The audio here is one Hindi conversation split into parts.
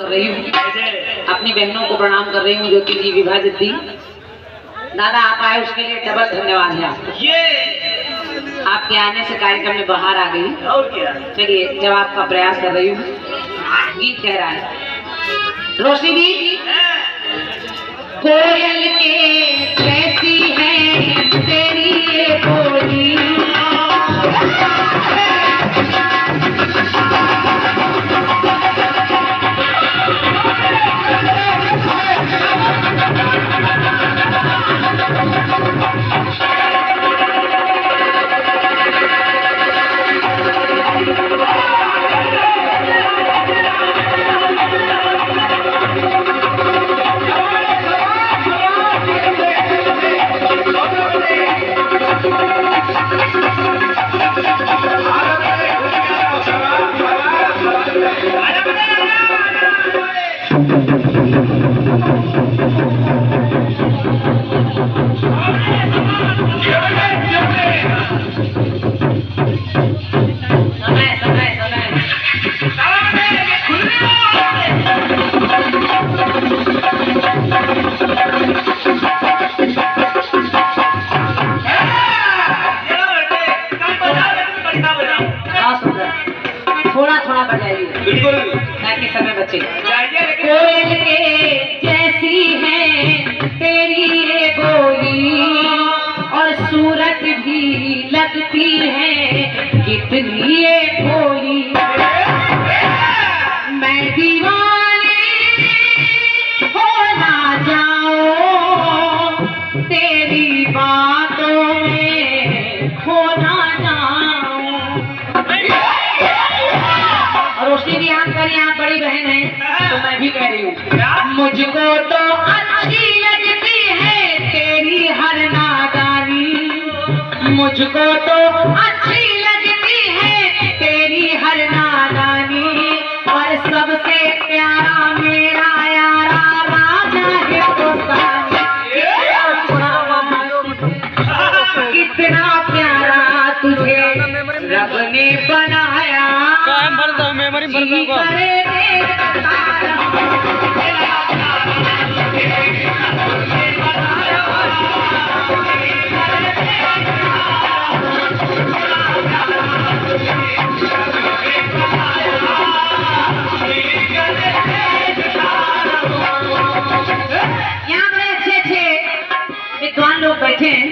रही हूँ, अपनी बहनों को प्रणाम कर रही हूँ जो कि विभाजित थी। दादा आप आए उसके लिए डबल धन्यवाद है आपको। आपके आने से कार्यक्रम में बाहर आ गई। और क्या? चलिए जवाब का प्रयास कर रही हूँ। गीत कह रहा है रोशनी दी, कोयल के कैसी है तेरी ये बोली, थोड़ा थोड़ा बजाइए बिल्कुल ताकि समय बचे। कोयल के जैसी है तेरी ये बोली और सूरत भी लगती है कितनी ये भोली, मैं दीवानी हो ना जाऊं तेरी बातों में खो ना जाऊं। रोशनी भी आप करें, आप बड़ी बहन है तो मैं भी कह रही हूँ, मुझको तो अच्छी लगती है तेरी हर नादानी, मुझको तो अच्छी लगती है तेरी हर नादानी, और सबसे प्यारा मेरा यारा राजा हिंदुस्तानी, कितना प्यारा तुझे रब ने बनाया, विद्वान लोग बैठे हैं।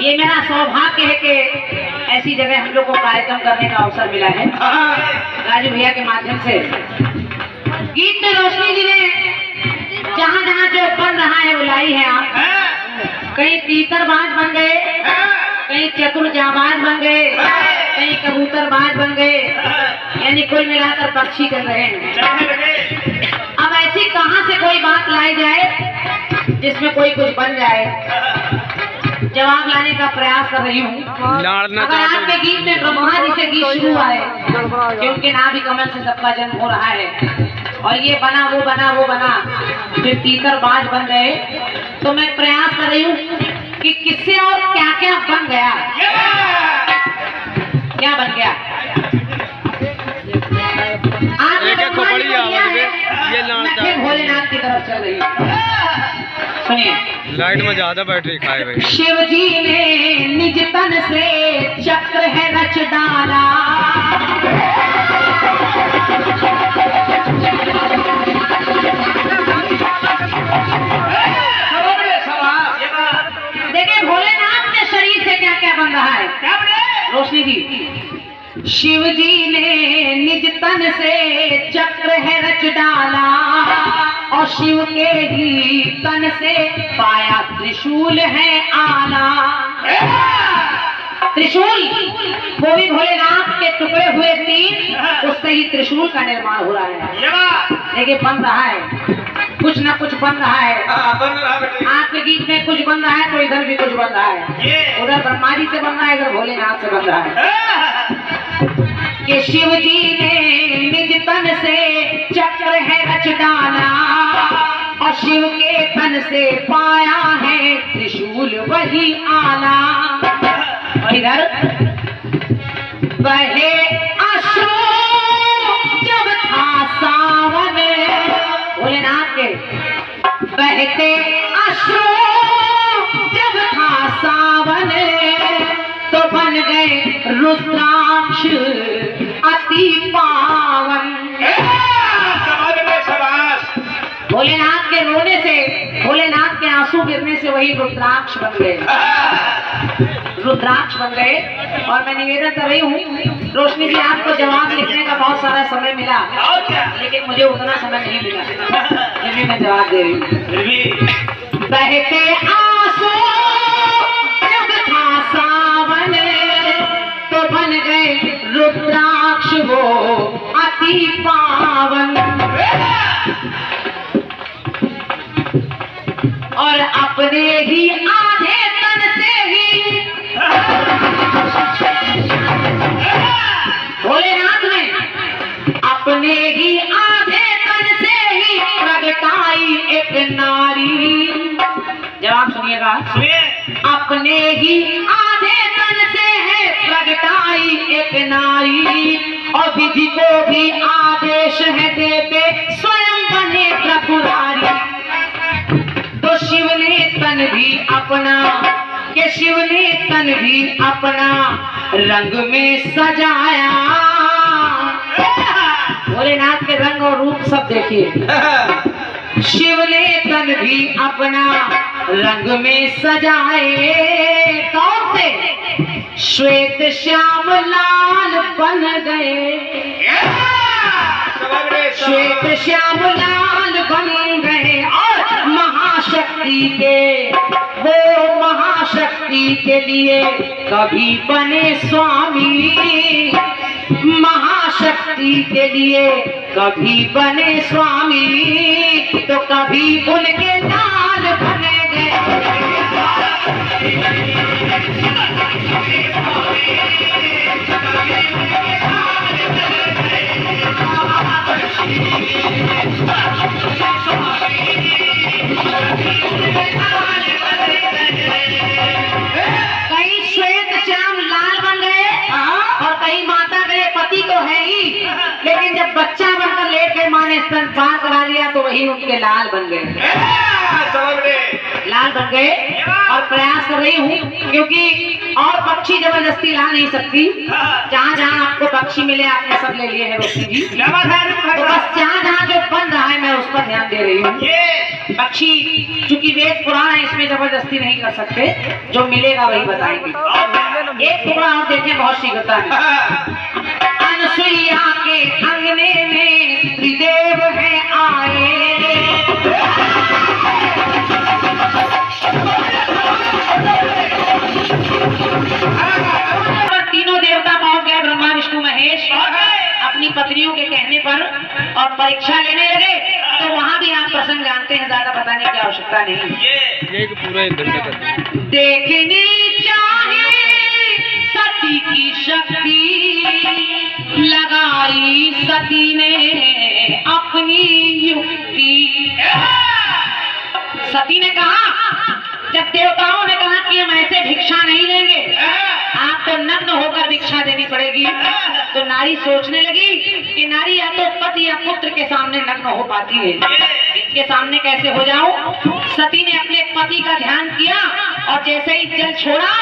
ये मेरा सौभाग्य है कि ऐसी जगह हम लोग को कार्यक्रम करने का अवसर मिला है राजू भैया के माध्यम से। गीत में रोशनी जी ने जहाँ जहाँ जो बन रहा है वो लाई है। आप कहीं तीतरबाज बन गए, कहीं चतुर्जाबाज बन गए, कहीं कबूतरबाज बन गए, यानी कुल मिलाकर पक्षी कर रहे हैं। अब ऐसी कहाँ से कोई बात लाई जाए जिसमें कोई कुछ बन जाए, जवाब लाने का प्रयास कर रही हूँ। अगर आपके गीत में ब्रह्मा जी से गीत शुरू आए क्योंकि नाभि कमल से सबका जन्म हो रहा है और ये बना वो बना वो बना फिर तीतरबाज बन गए, तो मैं प्रयास कर रही हूँ कि किससे और क्या क्या बन गया, क्या बन गया। मैं भोलेनाथ की तरफ चल रही हूँ, सुनिए। लाइट में ज्यादा बैटरी खाए भाई। शिव जी ने निज तन से चक्र है रच डाला, देखिए भोलेनाथ के शरीर से क्या क्या बन रहा है रोशनी जी। शिव जी ने निज तन से चक्र है रच डाला और शिव के ही तन से पाया त्रिशूल है आला। त्रिशूल वो भी भोलेनाथ के टुकड़े हुए तीन, उससे ही त्रिशूल का निर्माण हो रहा है। देखिए बन रहा है, कुछ ना कुछ बन रहा है। आपके गीत में कुछ बन रहा है तो इधर भी कुछ बन रहा है, उधर ब्रह्मा जी से बन रहा है, इधर भोलेनाथ से बन रहा है। कि शिव जी ने निज तन से चक्र है रच डाला और शिव के तन से पाया है त्रिशूल वही आला। और इधर बहे अश्रु जब था सावन बहते अश्रु जब था सावन तो बन गए रुद्राक्ष अति पावन। भोलेनाथ के रोने से, भोलेनाथ के आंसू गिरने से वही रुद्राक्ष बन गए, रुद्राक्ष बन गए। और मैं निवेदन कर रही हूँ रोशनी जी, आपको जवाब लिखने का बहुत सारा समय मिला, लेकिन मुझे उतना समय नहीं मिला, फिर भी मैं जवाब दे रही हूँ। बहते आंसू जब था सावन तो बन गए रुद्राक्ष वो अति पावन। और अपने ही आधे तन से ही भोलेनाथ ने अपने ही आधे तन से ही प्रगटाई एक नारी। जवाब सुनिएगा, अपने ही आधे तन से है प्रगटाई एक नारी। और विधि को भी आदेश है देते स्वयं बने त्रिपुरारी। तो शिव ने तन भी अपना, के शिव ने तन भी अपना रंग में सजाया। भोलेनाथ के रंग और रूप सब देखिए। शिव ने तन भी अपना रंग में सजाए। कौन से? श्वेत श्याम लाल बन गए, श्वेत श्याम लाल बन गए। और महाशक्ति के, वो महाशक्ति के लिए कभी बने स्वामी, महाशक्ति के लिए कभी बने स्वामी। तो कभी उनके लाल बने गए। कई श्वेत श्याम लाल बन गए और कई माता के पति तो है ही, लेकिन जब बच्चा बनकर लेट गए, माँ ने स्तनपान करा लिया तो वही उनके लाल बन गए, लाल बन गए। और प्रयास कर रही हूँ क्योंकि और पक्षी जबरदस्ती ला नहीं सकती। जहाँ जहाँ आपको पक्षी मिले आपने सब ले लिए हैं रोशनी जी, तो बस जहाँ जहाँ जो बन रहा है मैं उस पर ध्यान दे रही हूँ। पक्षी चूंकि वेद पुराण है, इसमें जबरदस्ती नहीं कर सकते, जो मिलेगा वही बताएंगे। एक टुकड़ा आप देखें बहुत शीघ्रता में। अनसुईया के अंगने में त्रिदेव है आए। तीनों देवता पहुंच गए, ब्रह्मा विष्णु महेश, अपनी पत्नियों के कहने पर और परीक्षा लेने लगे। तो वहां भी आप प्रसंग जानते हैं, ज्यादा बताने की आवश्यकता नहीं। ये पूरा देखनी चाहिए सती की शक्ति, लगाई सती ने अपनी युक्ति। सती ने कहा, जब देवताओं ने कहा कि हम ऐसे भिक्षा नहीं लेंगे, आपको नग्न होकर भिक्षा देनी पड़ेगी, तो नारी सोचने लगी कि नारी या तो पति या पुत्र के सामने नग्न हो पाती है, इनके सामने कैसे हो जाऊं। सती ने अपने पति का ध्यान किया और जैसे ही जल छोड़ा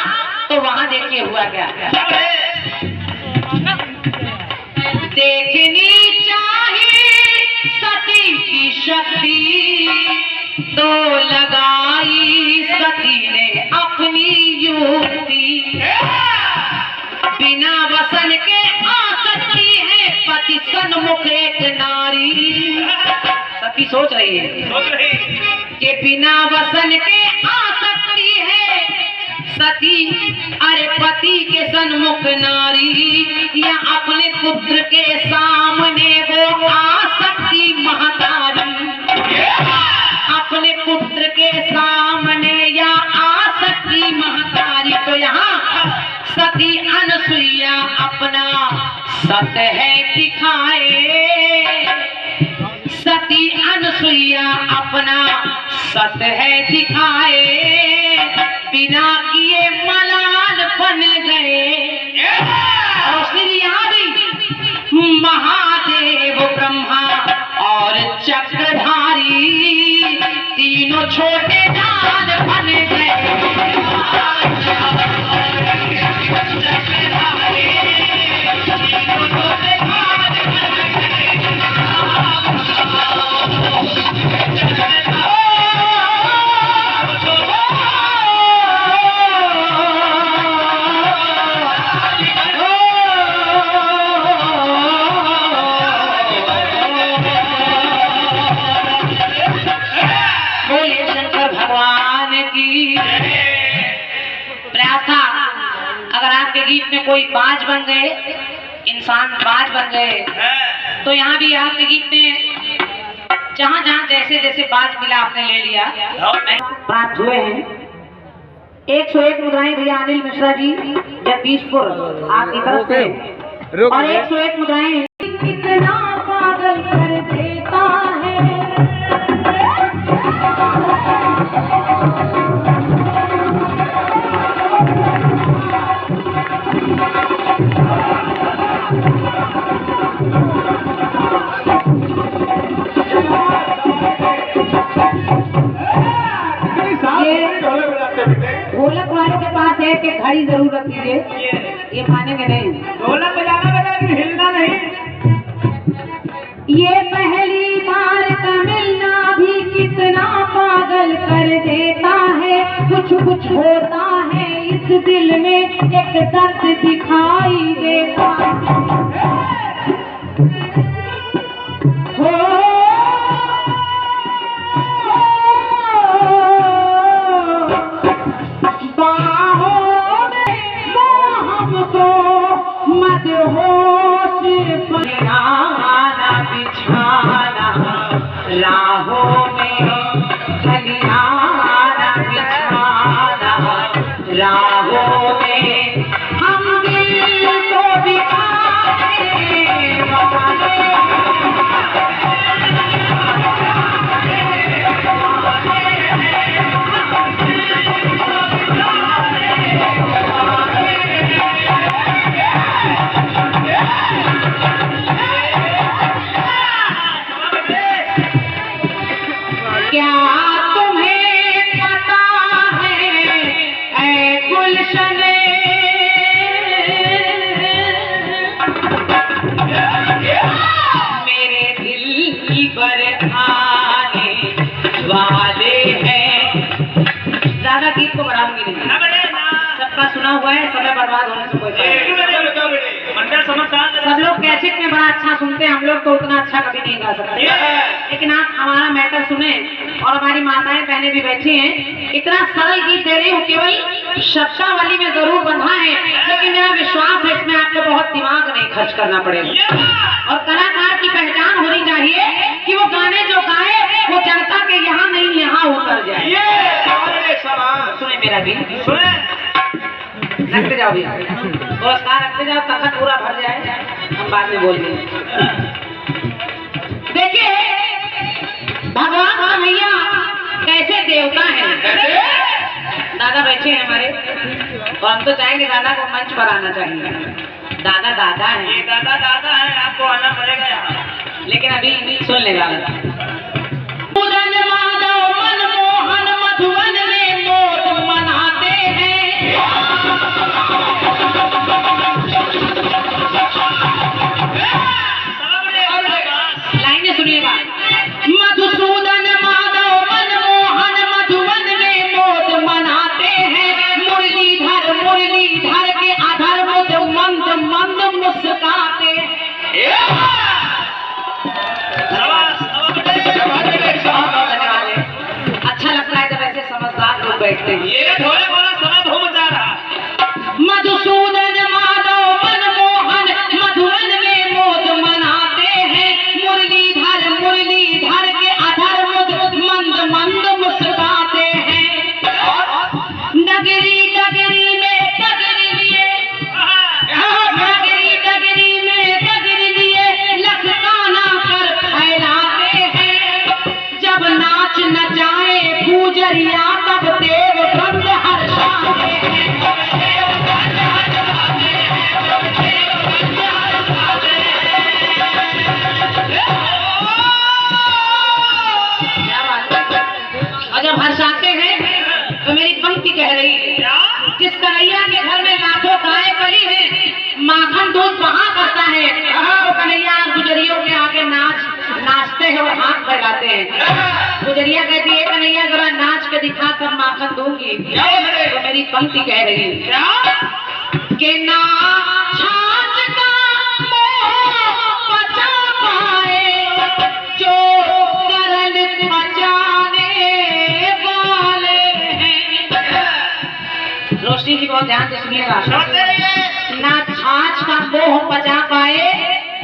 तो वहां देखिए हुआ क्या। देखनी चाहिए सती की शक्ति, तो लगाई सती ने अपनी युक्ति। बिना वसन के आ सकती है पति सन्मुख एक नारी। सती सोच रही है कि बिना वसन के आ सकती है सती, अरे पति के सन्मुख नारी, या अपने पुत्र के सामने वो आ सकती महतारी। अपने पुत्र के सामने या आ सकती महतारी। तो यहाँ सती अनसुईया अपना सत है दिखाए, सती अनसुईया अपना सत है दिखाए। बिना किए मलाल बन गए। और यहाँ भी महादेव ब्रह्मा और चक्रधारी तीनों छोटे चांद बन गए। प्रयास था अगर आपके गीत में कोई बाज बन गए, इंसान बाज बन गए, तो यहाँ भी आपके गीत में जहाँ जहाँ जैसे जैसे बाज मिला आपने ले लिया। प्राप्त हुए हैं 101 मुद्राएं भैया अनिल मिश्रा जी जगदीशपुर आपकी तरफ से, और 101 मुद्राएं कितना पागल कर देता है। ढोलक वालों के पास है कि घड़ी जरूर रख लीजिए, ये मानेंगे नहीं। ढोलक बजाना बजाना हिलना नहीं। ये पहली बार का मिलना भी कितना पागल कर देता है। कुछ कुछ होता है इस दिल में, एक दर्द दिखाई देता हो। मदहोश बलियाना बिछाना राहों में, खलियाना बिछाना राहों में, हम दिल को बिछाने वाले। क्या तुम्हें पता है ऐ गुलशन, मेरे दिल की बरखाने वाले हैं। ज्यादा गीत को बढ़ाऊंगी नहीं, सबका सुना हुआ है, समय बर्बाद होने से कोई सब लोग कैसेट में बड़ा अच्छा सुनते हैं, हम लोग तो उतना अच्छा कभी नहीं गा सकते। लेकिन आप हमारा मैटर सुने, और हमारी माताएं बहनें भी बैठी हैं, इतना सरल गीत दे रही हूँ, केवल शब्दावली में जरूर बंधा है, लेकिन मेरा विश्वास है इसमें आपको बहुत दिमाग नहीं खर्च करना पड़ेगा। और कलाकार की पहचान होनी चाहिए कि वो गाने जो गाए वो जनता के यहाँ नहीं यहाँ उतर जाए। सुने मेरा गीत, सुने रखते जाओ भैया, पुरस्कार रखते जाओ, तखत पूरा भर जाए, हम बाद में बोल देंगे। देखिए भगवान कन्हैया कैसे देवता हैं। दादा बैठे हैं हमारे, और हम तो चाहेंगे दादा को मंच पर आना चाहिए। दादा दादा है, ये दादा दादा है, आपको आना पड़ेगा यहाँ। लेकिन अभी सुन ले दादा। मनमोहन मधुवन में मोट मनाते हैं, लाइनें सुनिएगा। मधुसूदन माधव मनमोहन मधुवन में मोट मनाते हैं, मुरलीधर मुरलीधर के अधर मुझ मंद मंद मुस्काते। अच्छा लगता है जब ऐसे समझदार लोग बैठते हैं। ये थोड़े बोला समय धूम जा रहा। मधुसूदन माधव मनमोहन मधुवन में मोद मनाते हैं, मुरलीधर मुरलीधर के अधर मुझ मंद मंद मुस्काते हैं। नगरी नगरी में डगरी लिए, नगरी नगरी में डगरी लिए लखकाना कर फैलाते हैं। जब नाच नचाए पूजरिया तब देव बंद माखन दूध वहाँ करता है तो कन्हैया गुजरियों के आगे नाचते हैं और हाथ फैलाते हैं। गुजरिया कहती है कन्हैया जरा नाच के दिखा तब माखन दूंगी। तो मेरी पंक्ति कह रही है कि ना छाछ का मोह बचा पाए जो करन बचाने वाले हैं। रोशनी जी बहुत ध्यान से सुनिएगा। ना छाछ का मोह बचा पाए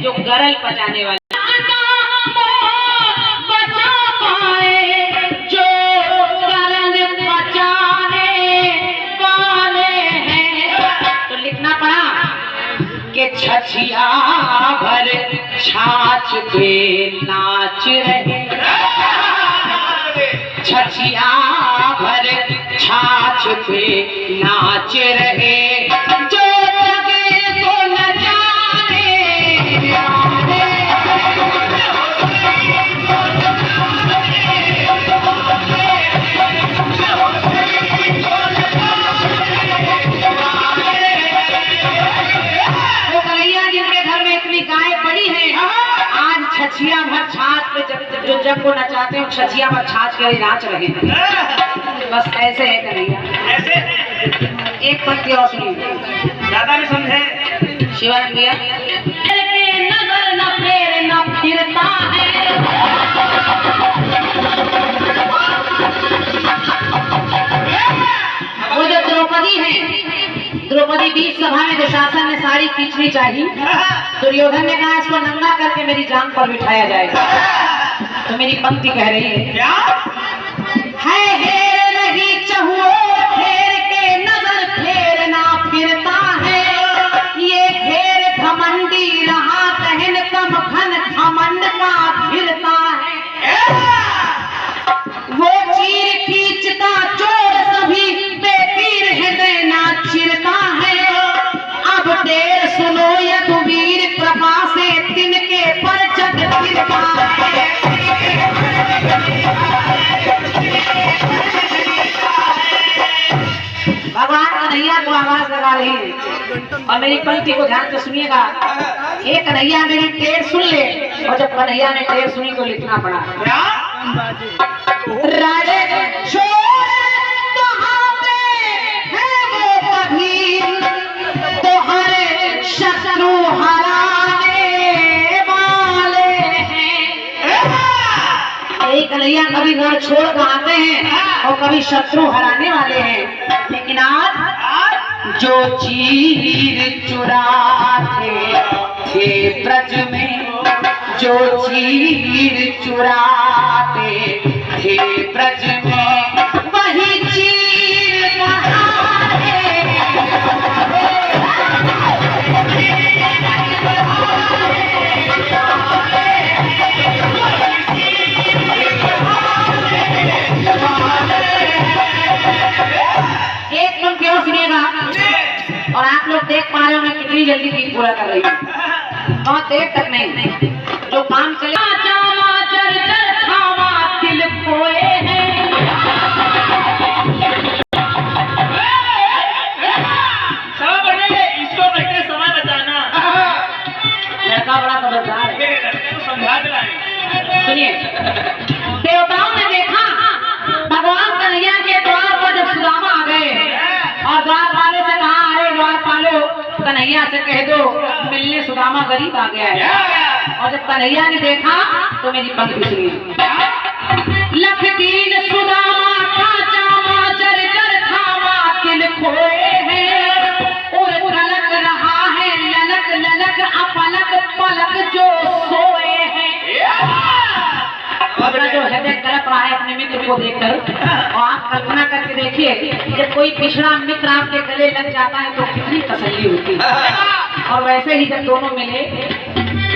जो गरल पचाने वाले, बचा पाए जो गरल पचाने वाले हैं। तो लिखना पड़ा कि छछिया भर छाछ पे नाच रहे, छछिया भर छाछ पे नाच रहे जो छछिया भर छाछ पे जब को नचाते हो छछिया भर छाछ के नाच रहे हैं। बस ऐसे है कन्हैया। ऐसे एक पंक्ति और सुनिए, ज्यादा नहीं समझे। शिवानंद भैया नजर न फेर न फिरता है, वो जो द्रौपदी है, द्रौपदी बीच सभा में दुशासन ने साड़ी खींचनी चाहिए, दुर्योधन ने कहा इसको नंगा करके मेरी जांग पर बिठाया जाएगा। तो मेरी पंक्ति कह रही है क्या है हेर नहीं चहुओ फेर के नजर फेरना फिरता है, ये फेर घमंडी रहा कहन कम घन घमंड का फिरता है। वो चीर खींचता चोर सभी बेपीर हृदय ना चिरता है। अब देर सुनो यदुवीर प्रभा से तिनके पर जग फिरता है। भगवान कन्हैया को आवाज लगा रही है और मेरी पंक्ति को ध्यान से सुनिएगा। ये कन्हैया मेरी टेर सुन ले, और जब कन्हैया ने टेर सुनी तो लिखना पड़ा राजे छोड़ कहाँ पे है वो कभी तुम्हारे शत्रु हराने वाले हैं। यही कन्हैया कभी घर छोड़ कर आते हैं और कभी शत्रु हराने वाले हैं। लेकिन आज जो चीर चुराते थे ब्रज में, जो चीर चुराते थे ब्रज में, वही चीर कहाँ है। एक तुम क्यों सुनिएगा, और आप लोग देख पा रहे हो मैं कितनी जल्दी गीत पूरा कर रही हूँ, बहुत देर तक नहीं। जो काम चले दिल खोए हैं, इसको कहते समय बचाना। लड़का बड़ा समझदार है, समझा दिलाए। सुनिए, देवताओं ने देखा भगवान कन्हैया के द्वार पर जब सुदामा आ गए और द्वारपालों से कहा अरे द्वारपालों कन्हैया से कह दो मिलने सुदामा गरीब आ गया है। और जब कन्हैया ने देखा तो मेरी पंक्ति सुनिए, लख दीन सुदामा का जामा जर जर खावा तिल खोए हैं, और ललक रहा है ललक ललक अपलक पलक जो सोए हैं। अपना जो हृदय तड़प रहा है अपने मित्र को देखकर, और आप कल्पना करके देखिए जब कोई पिछड़ा मित्र आपके गले लग जाता है तो कितनी तसल्ली होती है। और वैसे ही जब दोनों मिले,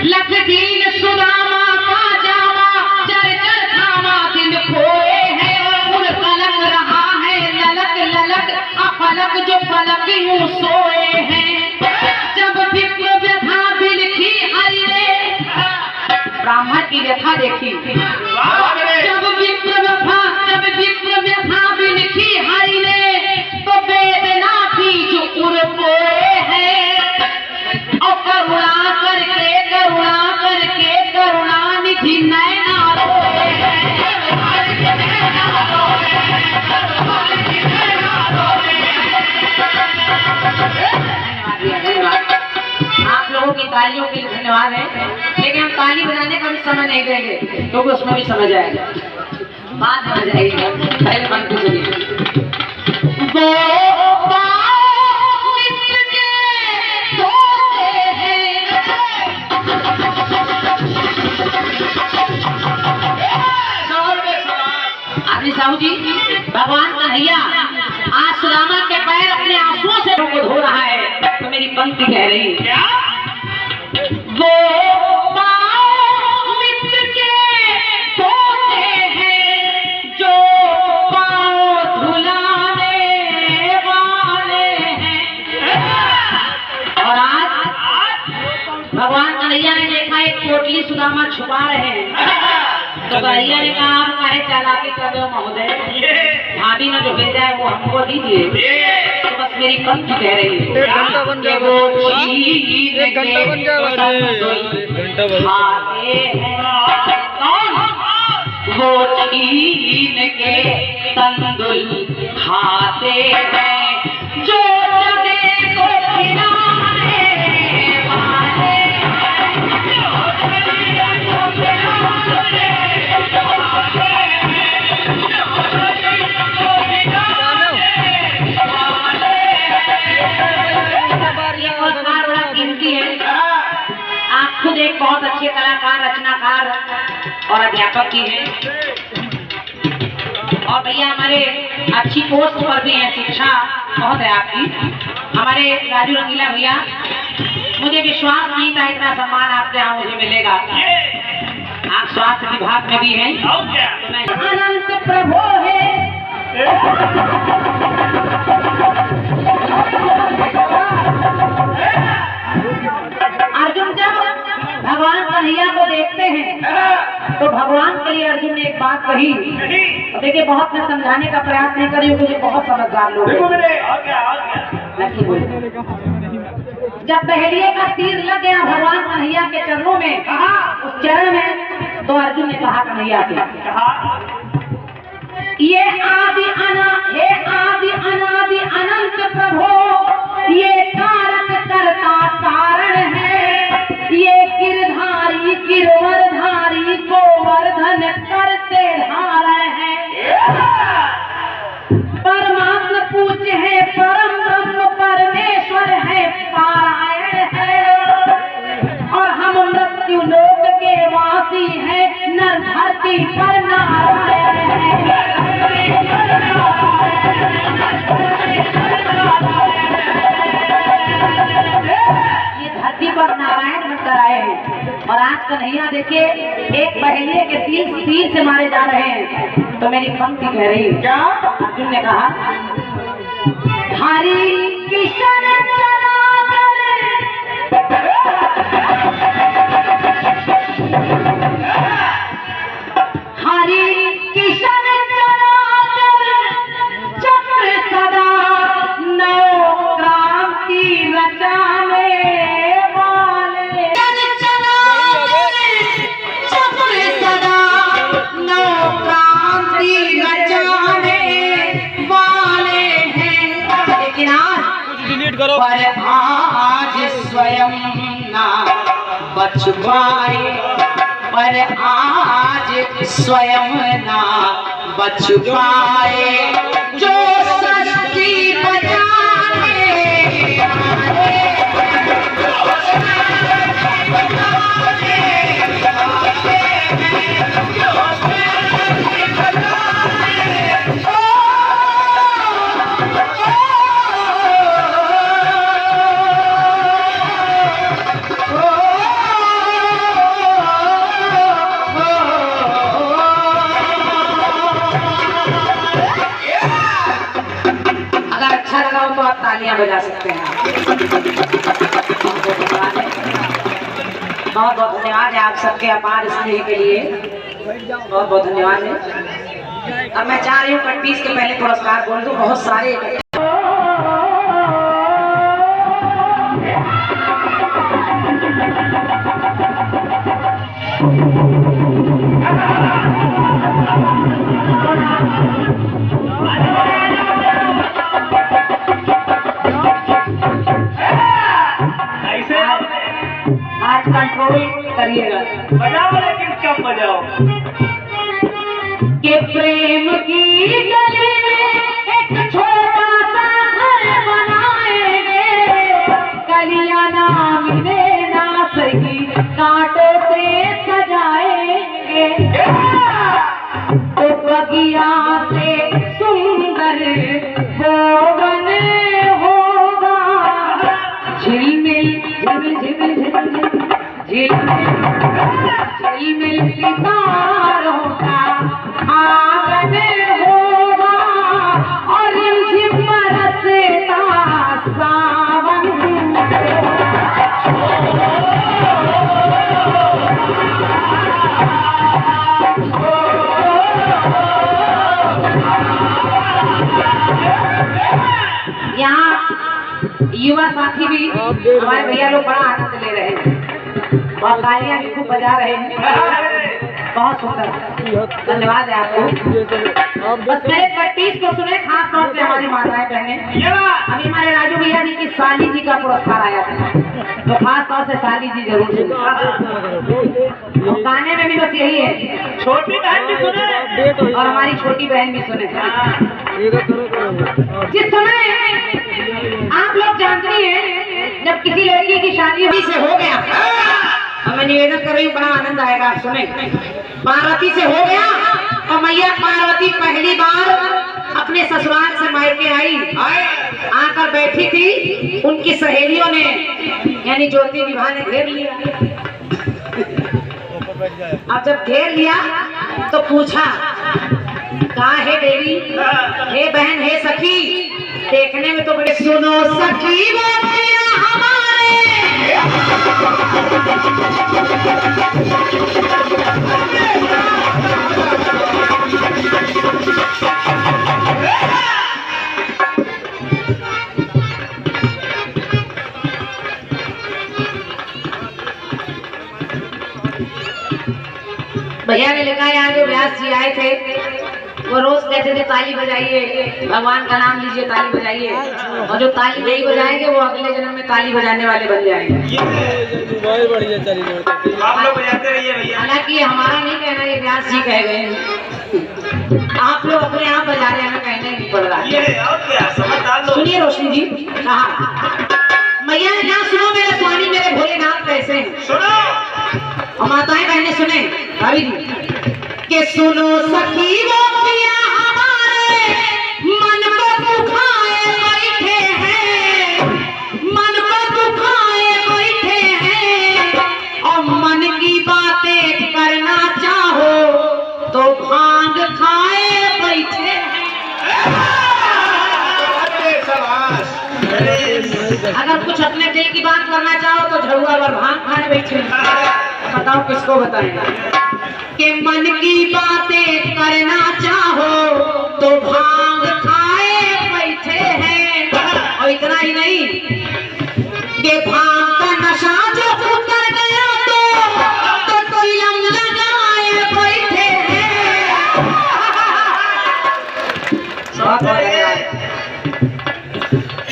लख दीन सुदामा का जामा जर जर खामा दिल खोए हैं, और पलक रहा है ललक ललक अपलक जो पलक यूं सोए हैं। जब विप्र व्यथा बिलखी हरि ने, ब्राह्मण की व्यथा देखी, जब विप्र व्यथा बिलखी हरि ने, तो वेदना बीज उड़ बोए हैं। धन्यवाद है, लेकिन हम ताली बजाने का भी समय नहीं देंगे क्योंकि उसमें भी समझ आएगा, बात समझ आएगी। पहले पंक्ति सुनिए। साहू जी, भगवान कन्हैया आज सुदामा के पैर अपने आंसुओं से को धो रहा है, तो मेरी पंक्ति कह रही है क्या? वो पाँव मित्र के धोते हैं जो पाँव धुलाने वाले हैं। और आज भगवान कन्हैया ने देखा एक पोटली सुदामा छुपा रहे हैं, तो कन्हैया ने कहा आप काहे चालाकी कर रहे हो महोदय, भाभी ने जो भेजा है वो हमको दीजिए। तो बस मेरी पंक्ति कह रही है एक घंटा बन जाएगा, एक घंटा बन जाएगा, एक घंटा बन वो छीन के तंदुल खाते हैं जो जगे को खिलाने वाले। आप खुद एक बहुत अच्छे कलाकार, रचनाकार और अध्यापक भी हैं, और भैया हमारे अच्छी पोस्ट पर भी हैं, शिक्षा बहुत है आपकी। हमारे राजू रंगीला भैया, मुझे विश्वास नहीं था इतना सम्मान आपके यहाँ मुझे मिलेगा। आप स्वास्थ्य विभाग में भी हैं, तो मैं अनंत प्रभु है। अर्जुन जब भगवान कन्हैया को देखते हैं तो भगवान के लिए अर्जुन ने एक बात कही, तो देखिए बहुत मैं समझाने का प्रयास नहीं करी, मुझे बहुत समझदार लोग हैं। जब पहलिए का तीर लग गया भगवान कन्हैया के चरणों में, उस चरण में, तो अर्जुन ने कहा कन्हैया से, ये आदि अनादि अनंत प्रभु, ये कारक करता कारण है, ये गिरधारी गिरवरधारी गोवर्धन करते धारण है। परमात्मा पूज है, परम ब्रह्म परमेश्वर है, पारायण है, और हम मृत्यु लोक के वासी हैं, नर धरती पर नारायण है। धरती पर नारायण बनकर आए हैं, और आज कन्हैया देखिए एक पहेलिए के तीर से मारे जा रहे हैं, तो मेरी पंक्ति कह रही है क्या? अर्जुन ने कहा, हरि किशन हरि किशन चक्र सदा नौ क्रांति रचाने वाले। चक्र सदा नौ क्रांति रचाने वाले हैं, लेकिन आज पर आज स्वयं ना बच पाए, पर आज स्वयं ना बच पाए, जो सृष्टि बचाने तो आप तालियां बजा सकते हैं। बहुत बहुत धन्यवाद है आप सबके अपार स्नेह के लिए, बहुत बहुत धन्यवाद है। अब मैं चाह रही हूँ कटपीस के पहले पुरस्कार बोल दूं, बहुत सारे कंट्रोल करिएगा बजाओ लेकिन कम बजाओ। कि प्रेम की गली में एक छोटा सा घर बनाएंगे, कलियां ना मिले ना सही कांटों से सजाएंगे, तो बगिया से सुंदर भवन होगा, झिलमिल झिलमिल झिलमिल झिलमिल झिलमिल सितारों का आंगन होगा, और रिमझिम बरसता सावन। यहाँ युवा साथी भी हमारे भैया लोग बड़ा आनंद ले रहे हैं और तालियां भी खूब बजा रहे हैं। बहुत सुंदर, धन्यवाद है आपको। बस मेरे प्रैक्टिस को सुने, खास तौर से हमारी माताएं बहनें। अभी हमारे राजू भैया जी की साली जी का पुरस्कार आया था, तो खास तौर से साली जी जरूर सुने। गाने में भी बस यही है, छोटी बहन भी सुने और हमारी छोटी बहन भी सुने। जिस समय आप लोग जानते हैं जब किसी लड़की की शादी से हो गया, और मैं निवेदन कर रही हूँ, बड़ा आनंद आएगा, आप सुने। पार्वती से हो गया और मैया पार्वती पहली बार अपने ससुराल से मायके आई, आकर बैठी थी, उनकी सहेलियों ने यानी ज्योति विवाह ने घेर लिया। अब जब घेर लिया तो पूछा, कहाँ है देवी, हे बहन, हे सखी, देखने में तो बड़े। सुनो सखी बोलिया हमारे, भैया ने लिखा, यहाँ जो व्यास जी आए थे वो रोज कहते थे ताली बजाइए, भगवान का नाम लीजिए, ताली बजाइए, और जो ताली नहीं बजाएंगे वो अगले जन्म में ताली बजाने वाले बन जाएंगे। आप लोग बजाते रहिए भैया। हालांकि हमारा नहीं कहना, ये व्यास जी कह गए हैं, आप लोग अपने आप बजा रहे हैं, कहना ही नहीं पड़ रहा है। और क्या समझदार लोग। सुनिए रोशनी जी, कहा मैया ने कहा, सुनो मेरे स्वामी मेरे भोलेनाथ कैसे हैं। सुनो, और माताएं बहने सुने, भाभी जी, कि सुनो सखी वो पिया हमारे, मन को दुखाए बैठे हैं, मन को दुखाए बैठे हैं, और मन की बातें करना चाहो तो भांग खाए बैठे हैं। अगर कुछ अपने दिल की बात करना चाहो तो झड़ुआ और भांग खाए बैठे हैं। बताओ किसको बताएंगे कि मन की बातें करना चाहो तो भांग खाए बैठे हैं। और इतना ही नहीं कि भांग का नशा जो उतर गया तो चिलम लगाए बैठे हैं।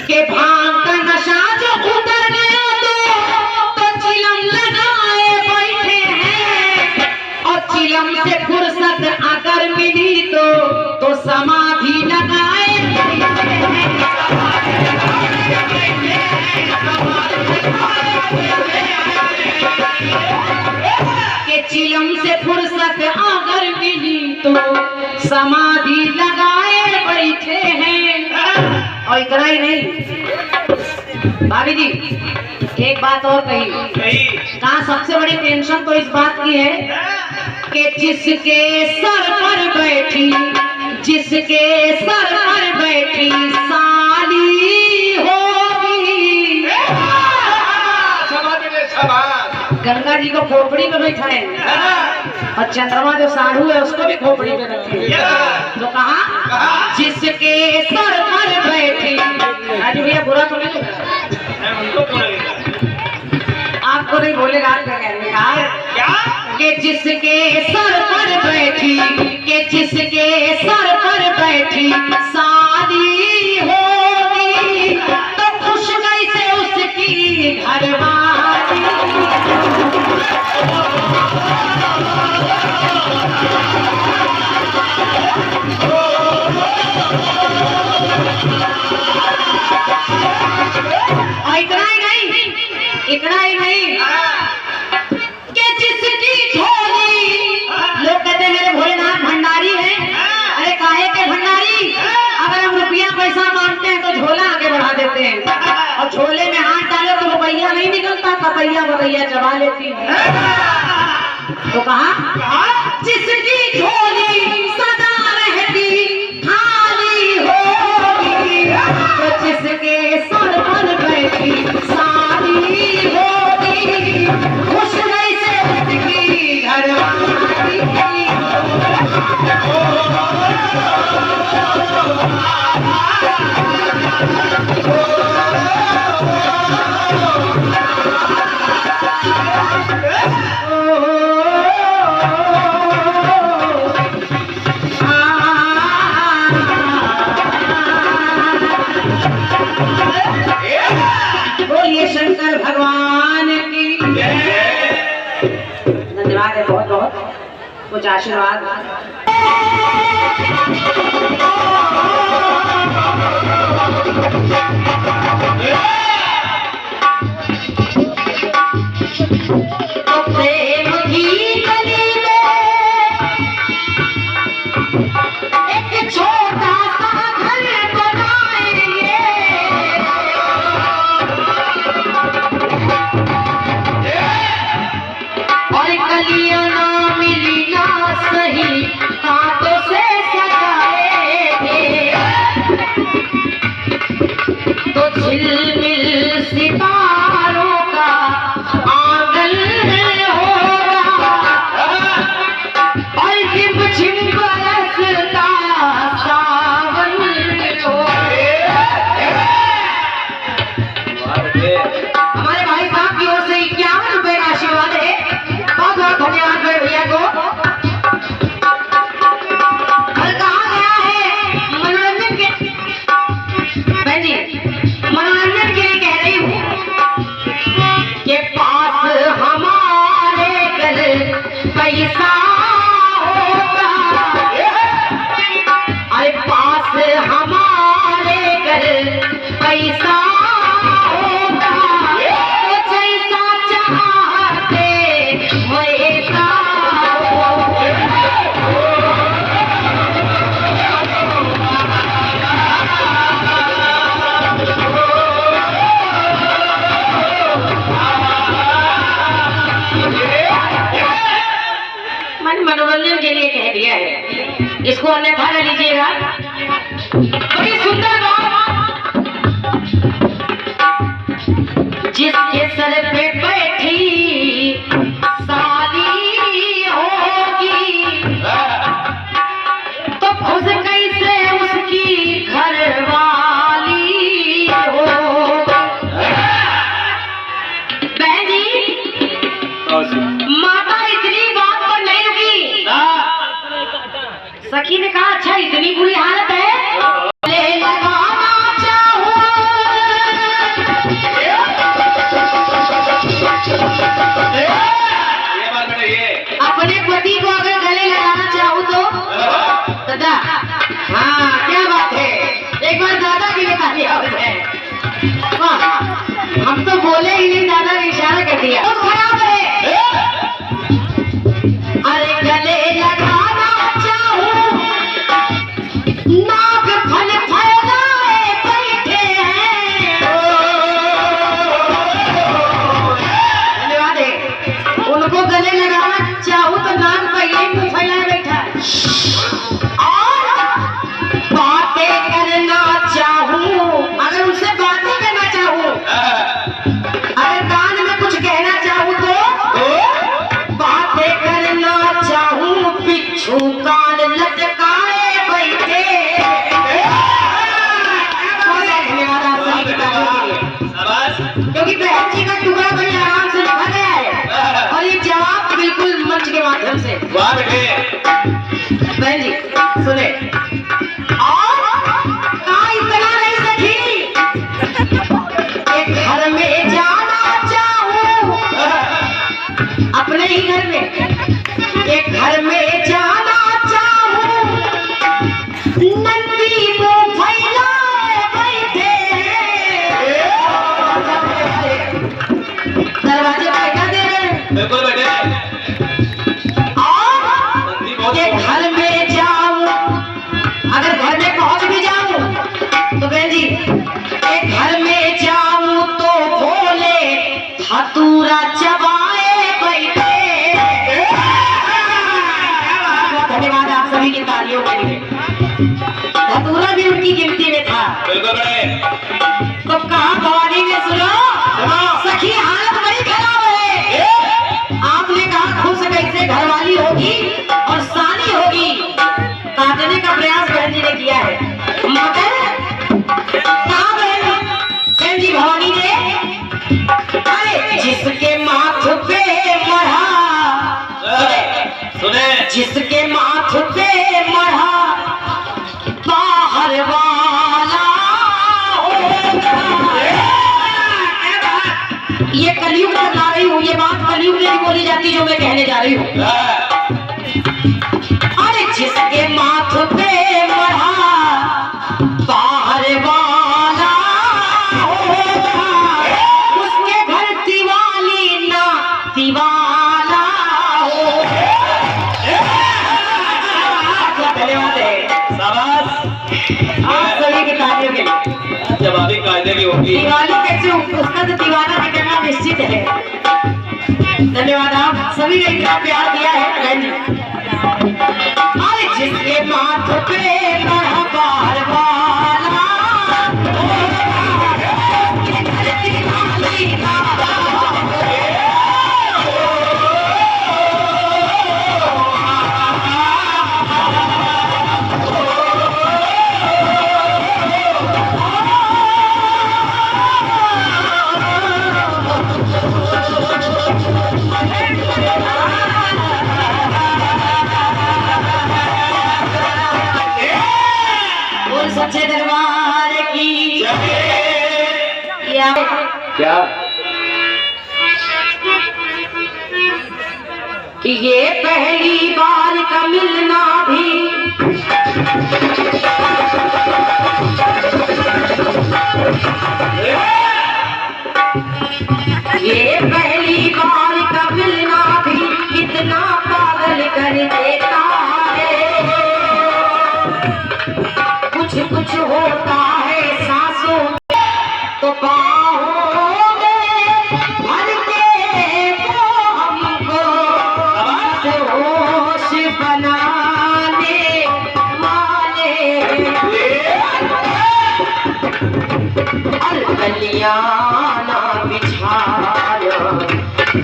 कि भांग का नशा जो उतर गया तो चिलम लगाए बैठे हैं, और चिलम से फुर्सत अगर मिली तो समाधि लगाए बैठे हैं। कि चिलम से फुर्सत अगर मिली तो समाधि लगाए बैठे हैं। और इतना ही नहीं भाभी जी, एक बात और कही, कहा सबसे बड़ी टेंशन तो इस बात की है कि जिसके सर पर बैठी, जिसके सर पर बैठी साली होगी, गंगा जी को खोपड़ी में बैठा है, और चंद्रमा जो साधु है उसको भी खोपड़ी में रखे। तो कहा जिसके सर पर बैठी, राजू भैया बुरा तो नहीं आपको नहीं बोलेगा, आप क्या कहने का कि जिसके सर पर बैठी, कि जिसके सर पर बैठी शादी होगी तो खुश कैसे उसकी घरवाली। गवैया चबा लेती है। तो कहा जिसकी झोली सदा रहती खाली होगी, तो जिसके सर पर बैठी सारी होगी, खुश नहीं से उसकी घरवाली होगी। बोलिए शंकर भगवान की धन्यवाद है बहुत बहुत कुछ आशीर्वाद। प्रेम की गली में एक छोटा सा घर बनाएंगे, और गलियां ना मिली ना सही कांटों से सजाएंगे, तो झिलमिल सितारों का आंगन होगा, और झिम झिम बरसता सावन होगा। हमारे भाई साहब की ओर से 51 रुपए का आशीर्वाद है। बहुत बहुत धन्यवाद मेरे भैया को। और कहा गया है मनोरंजन के, बहन जी मनोरंजन के लिए कह रही हूँ कि पास हमारे घर पैसा होगा, अरे पास हमारे घर पैसा होगा, तो जैसा चाहते वैसा होगा। मैंने मनोरंजन के लिए कह दिया है, इसको अन्यथा न लीजिएगा। बड़ी सुंदर बात, जिसके सर पे बैठी साली होगी, तो खुश कैसे उसकी घरवाली होगी। बहन जी माता इतनी बात पर नहीं रुकी, सखी ने कहा अच्छा इतनी बुरी हालत है, ले लगाना चाहूं, अपने पति को अगर गले लगाना चाहूं तो दादा, हाँ क्या बात है, एक बार दादा की बता दिया है। हम तो बोले ही नहीं, दादा ने इशारा कर दिया। बहुत खराब है। अरे गले लगाना चाहूं, नाग फल फैलाए बैठे हैं। धन्यवाद है। उनको गले लगाना चाहूं तो नाग पहले ही मुंह फैलाए बैठा है। और बातें करना चाहूं, अगर उनसे बातें करना चाहूं, अगर कान में कुछ कहना चाहूं तो बातें करना चाहूं, बिच्छू कान लटकाए बैठे। धन्यवाद आप सभी के लिए, क्योंकि बहन जी का टुकड़ा बड़ी आराम से लिखा गया है, और ये जवाब बिल्कुल मंच के माध्यम से। बहन जी सुने, और कहा इतना नहीं सखी, एक घर में जाना चाहूं, अपने ही घर में, एक घर में जाना चाहूं, नंदी को फैलाए बैठे हैं। दरवाजे पे क्या दे रहे हैं? बिल्कुल बैठे। और एक घर में जाऊं, अगर शादियों के लिए। धतूरा भी उनकी गिनती में था। बिल्कुल बड़े। तो कहा भवानी ने सुनो, सखी हालत बड़ी खराब है। आपने कहा खुश कैसे घरवाली होगी और साली होगी, काटने का प्रयास बहन जी ने किया है, मगर कहा बहन जी भवानी ने, अरे जिसके माथ पे मढ़ा, सुने जिसके माथ पे मढ़ा बाहर वाला होगा। ये कलयुग बता रही हूँ, ये बात कलयुग में नहीं बोली जाती जो मैं कहने जा रही हूँ। अरे जिसके माथ पे मढ़ा बाहर वाला होगा, उसके घर दिवाली ना दिवाला होगा। धन्यवाद है आप सभी के कार्यों के लिए। जवाबी कायदे की होगी। दिवाली कैसे, उसका तो दीवाना निकलना निश्चित है। धन्यवाद आप सभी ने इतना प्यार दिया है बहन जी। अरे जिसके माथ पे मढ़ा बाहर वाला सच्चे दरबार की क्या कि ये पहली बार का मिलना भी ये पहली बार का मिलना भी कितना पागल कर देता है। कुछ कुछ होता है सांसों में तो बाहों में भर के वो हमको होश बनाने वाले। कलियाना बिछाया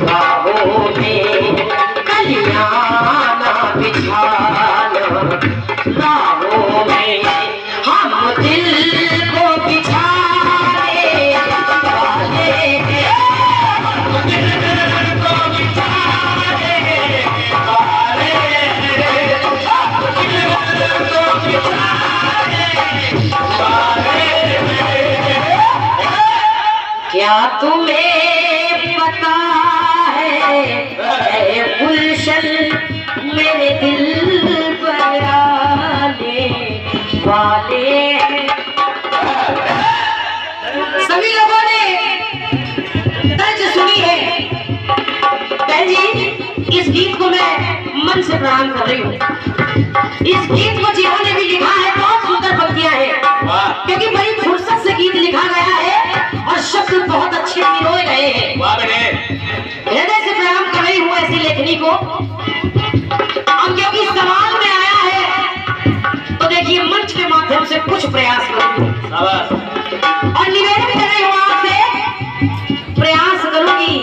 बाहों में, कलियाना बिछाया बाहों में, हम दिल को बिछाने वाले हैं। क्या तुम्हें पता है गुलशन मेरे दिल पर आने वाले हैं। सभी लोगों ने तर्ज सुनी है। बहन जी इस गीत को मैं मन से प्रणाम कर रही हूँ। इस गीत को जिन्होंने भी लिखा है बहुत सुंदर पंक्तियां हैं, क्योंकि बड़ी फुर्सत से गीत लिखा गया है और शब्द बहुत अच्छे पिरोए गए हैं। हृदय से प्रणाम कर रही हूँ ऐसी लेखनी को। अब क्योंकि सवाल में आया है तो देखिए मंच के माध्यम से कुछ प्रयास करूंगी और निवेदन कर रही हूँ आपसे, प्रयास करूंगी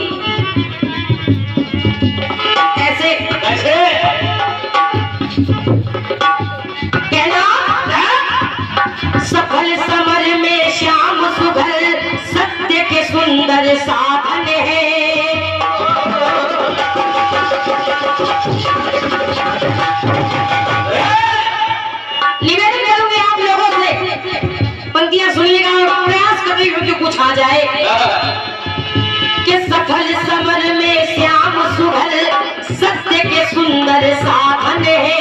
ऐसे कहना, सफल समर में श्याम सुघल सत्य के सुंदर साधन है। निवेदन करूंगी आप लोगों से, पंक्तियां सुनिएगा और प्रयास कर रही हूं कि कुछ आ जाए। कि सफल समर में श्याम सुघल सत्य के सुंदर साधन है।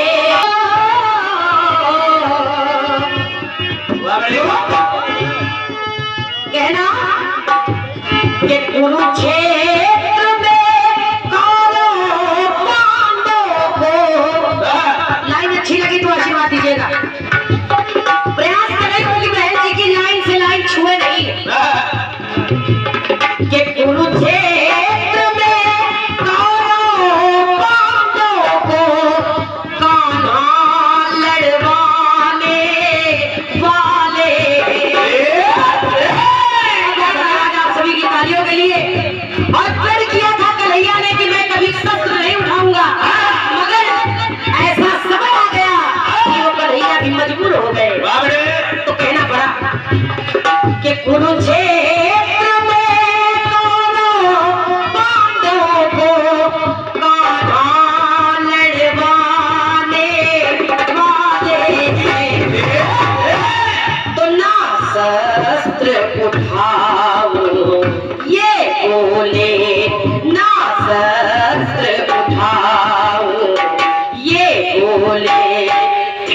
कहना कि कुरुक्षेत्र में कौरव पांडवों को, लाइन अच्छी लगी तो आशीर्वाद दीजिएगा। प्रयास करें क्योंकि बहन जी की लाइन से लाइन छुए नहीं कि कुरुक्षेत्र में कौरव पांडवों को कान्हा लड़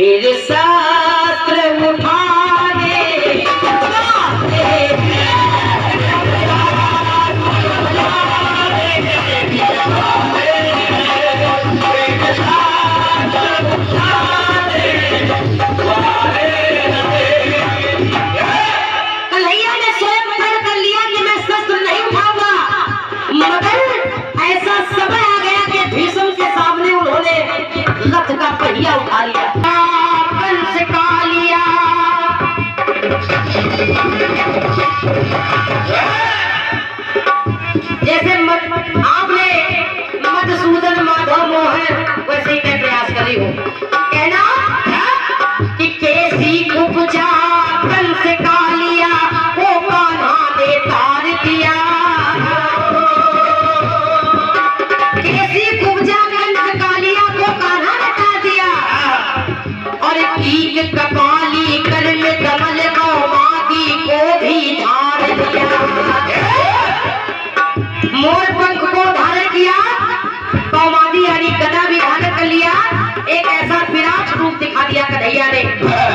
फिर शास्त्र उठाने कन्हैया ने स्वयं तय कर लिया कि मैं शस्त्र नहीं उठाऊंगा, मगर ऐसा समय आ गया कि भीष्म के सामने उन्होंने रथ का पहिया उठा लिया, कंस का लिया। जैसे आपने मधुसूदन माधव मोहन वैसे ही मैं प्रयास करी हूँ कहना कि कैसी उपजा कंस का लिया वो कान्हा ने तार दिया, कैसी उपजा कंस का लिया वो कान्हा ने तार दिया, और कील कपाली कर में कमल कौमादी को भी धार दिया, मोर पंख को धारण किया, कौमादी यानी गदा भी धारण कर लिया, एक ऐसा विराट रूप दिखा दिया कन्हैया ने।